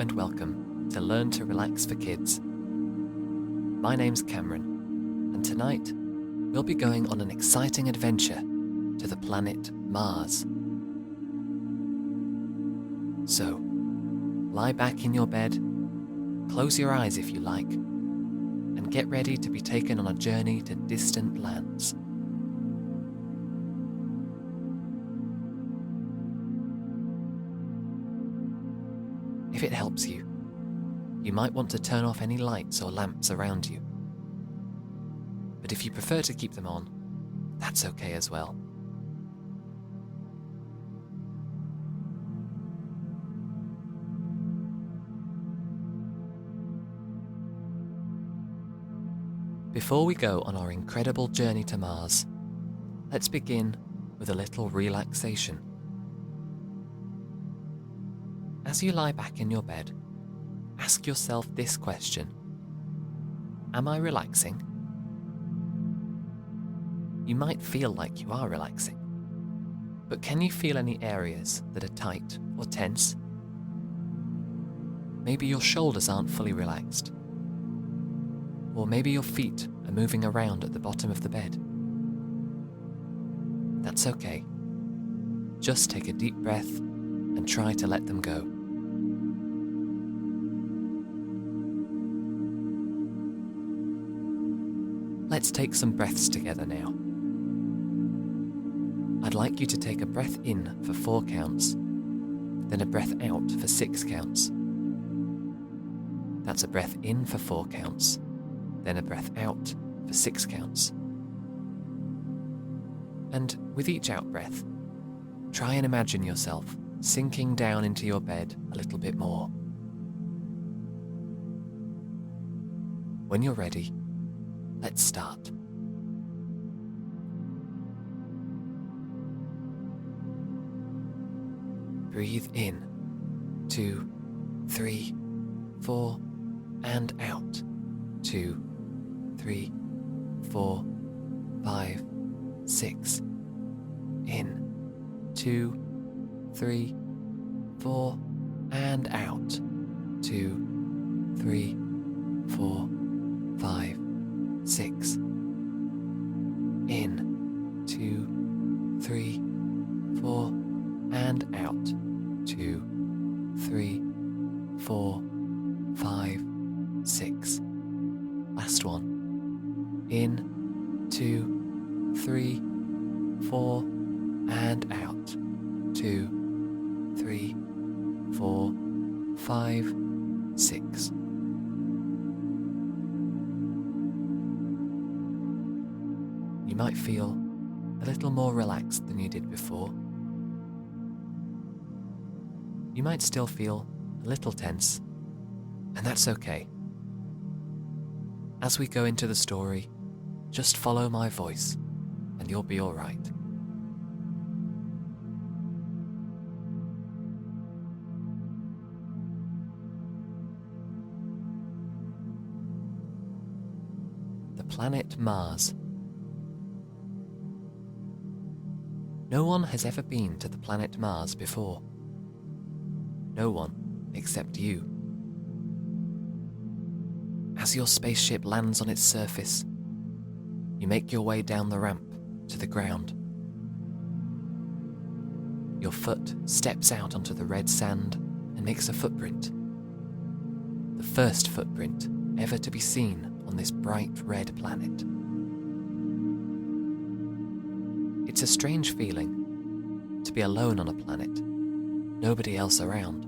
and welcome to Learn to Relax for Kids. My name's Cameron, and tonight we'll be going on an exciting adventure to the planet Mars. So, lie back in your bed, close your eyes if you like, and get ready to be taken on a journey to distant lands. If it helps you, you might want to turn off any lights or lamps around you. But if you prefer to keep them on, that's okay as well. Before we go on our incredible journey to Mars, let's begin with a little relaxation. As you lie back in your bed, ask yourself this question: am I relaxing? You might feel like you are relaxing, but can you feel any areas that are tight or tense? Maybe your shoulders aren't fully relaxed, or maybe your feet are moving around at the bottom of the bed. That's okay. Just take a deep breath and try to let them go. Let's take some breaths together now. I'd like you to take a breath in for 4 counts, then a breath out for 6 counts. That's a breath in for 4 counts, then a breath out for 6 counts. And with each out breath, try and imagine yourself sinking down into your bed a little bit more. When you're ready, let's start. Breathe in, 2, 3, 4, and out, 2, 3, 4, 5, 6. In, 2, 3, 4, and out, 2, 3, 4, 5, 6. In, 2, 3, 4, and out, 2, 3, 4, 5, 6. Last one. In, 2, 3, 4, and out, 2, 3, 4, 5, 6. You might feel a little more relaxed than you did before. You might still feel a little tense, and that's okay. As we go into the story, just follow my voice, and you'll be all right. The planet Mars. No one has ever been to the planet Mars before. No one except you. As your spaceship lands on its surface, you make your way down the ramp to the ground. Your foot steps out onto the red sand and makes a footprint. The first footprint ever to be seen on this bright red planet. It's a strange feeling to be alone on a planet, nobody else around.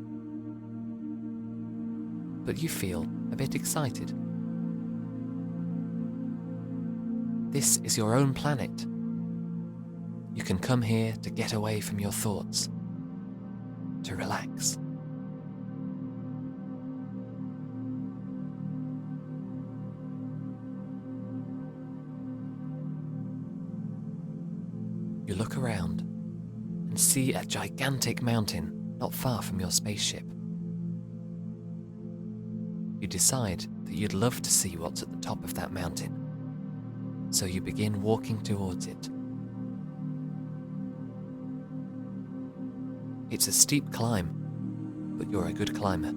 But you feel a bit excited. This is your own planet. You can come here to get away from your thoughts, to relax. You look around and see a gigantic mountain not far from your spaceship. You decide that you'd love to see what's at the top of that mountain, so you begin walking towards it. It's a steep climb, but you're a good climber.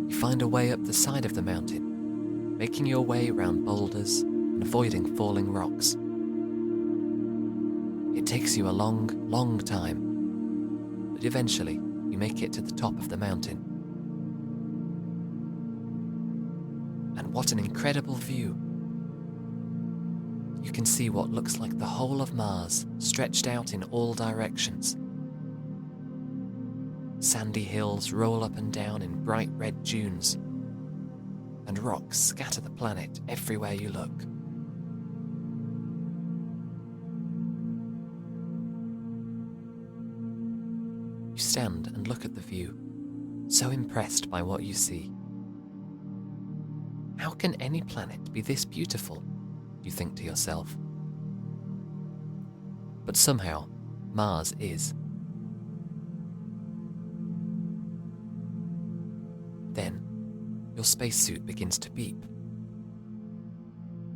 You find a way up the side of the mountain, making your way round boulders and avoiding falling rocks. It takes you a long, long time, but eventually you make it to the top of the mountain. And what an incredible view! You can see what looks like the whole of Mars stretched out in all directions. Sandy hills roll up and down in bright red dunes, and rocks scatter the planet everywhere you look. You stand and look at the view, so impressed by what you see. How can any planet be this beautiful? You think to yourself. But somehow, Mars is. Then, your spacesuit begins to beep.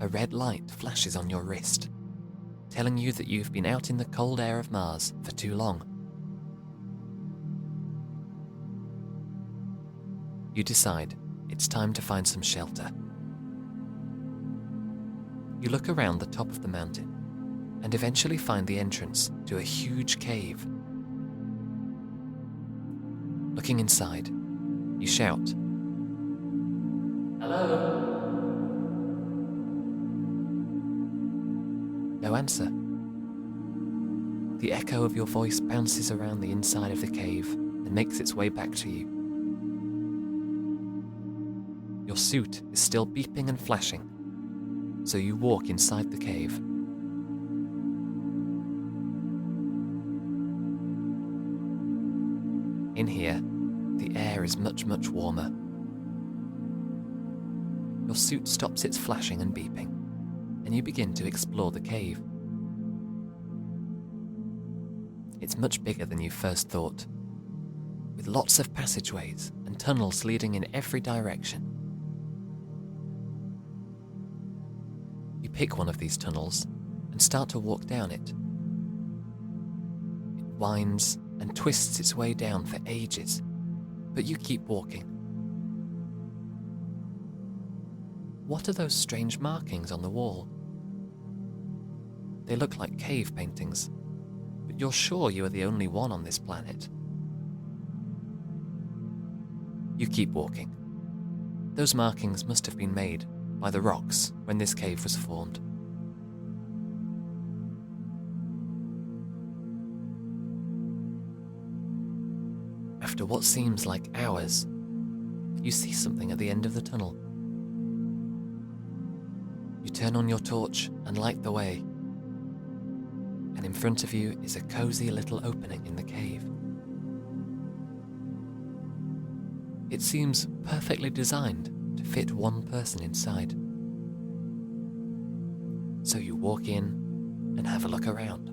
A red light flashes on your wrist, telling you that you've been out in the cold air of Mars for too long. You decide it's time to find some shelter. You look around the top of the mountain and eventually find the entrance to a huge cave. Looking inside, you shout, "Hello?" No answer. The echo of your voice bounces around the inside of the cave and makes its way back to you. Your suit is still beeping and flashing, so you walk inside the cave. In here, the air is much, much warmer. Your suit stops its flashing and beeping, and you begin to explore the cave. It's much bigger than you first thought, with lots of passageways and tunnels leading in every direction. You pick one of these tunnels and start to walk down it. It winds and twists its way down for ages, but you keep walking. What are those strange markings on the wall? They look like cave paintings, but you're sure you are the only one on this planet. You keep walking. Those markings must have been made by the rocks when this cave was formed. After what seems like hours, you see something at the end of the tunnel. You turn on your torch and light the way, and in front of you is a cozy little opening in the cave. It seems perfectly designed to fit one person inside. So you walk in and have a look around.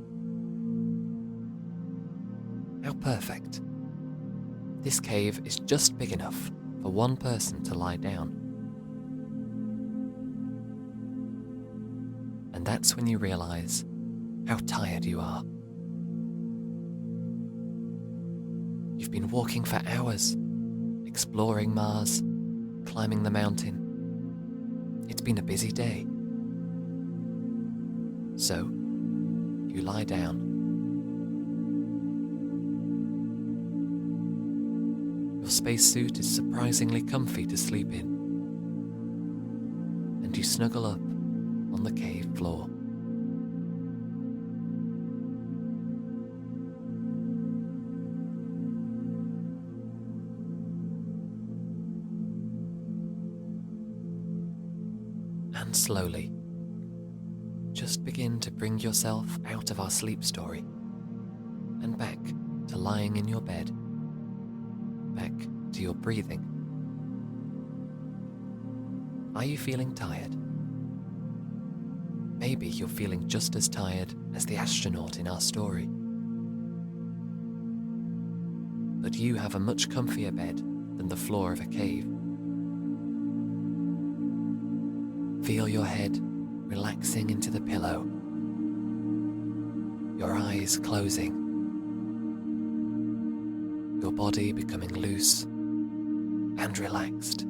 How perfect. This cave is just big enough for one person to lie down. And that's when you realize how tired you are. You've been walking for hours, exploring Mars, climbing the mountain. It's been a busy day. So, you lie down. Your spacesuit is surprisingly comfy to sleep in, and you snuggle up on the cave floor. And slowly, just begin to bring yourself out of our sleep story and back to lying in your bed, back to your breathing. Are you feeling tired? Maybe you're feeling just as tired as the astronaut in our story. But you have a much comfier bed than the floor of a cave. Feel your head relaxing into the pillow, your eyes closing, your body becoming loose and relaxed.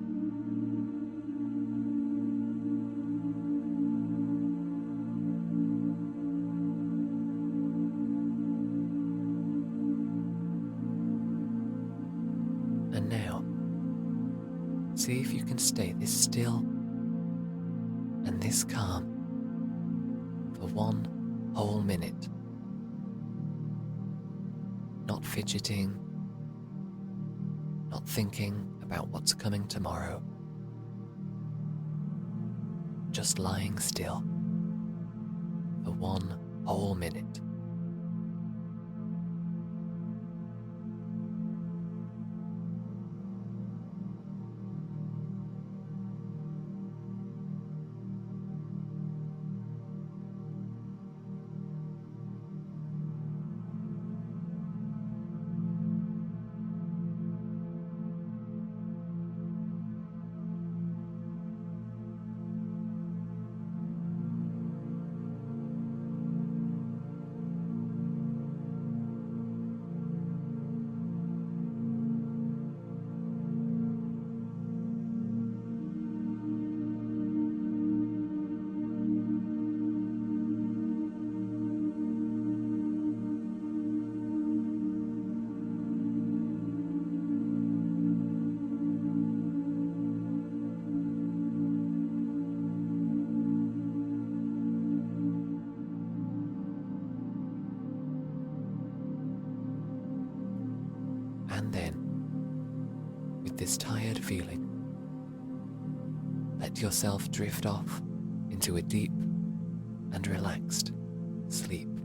And now, see if you can stay this still and this calm for 1 whole minute. Not fidgeting, not thinking about what's coming tomorrow. Just lying still for 1 whole minute. And then, with this tired feeling, let yourself drift off into a deep and relaxed sleep.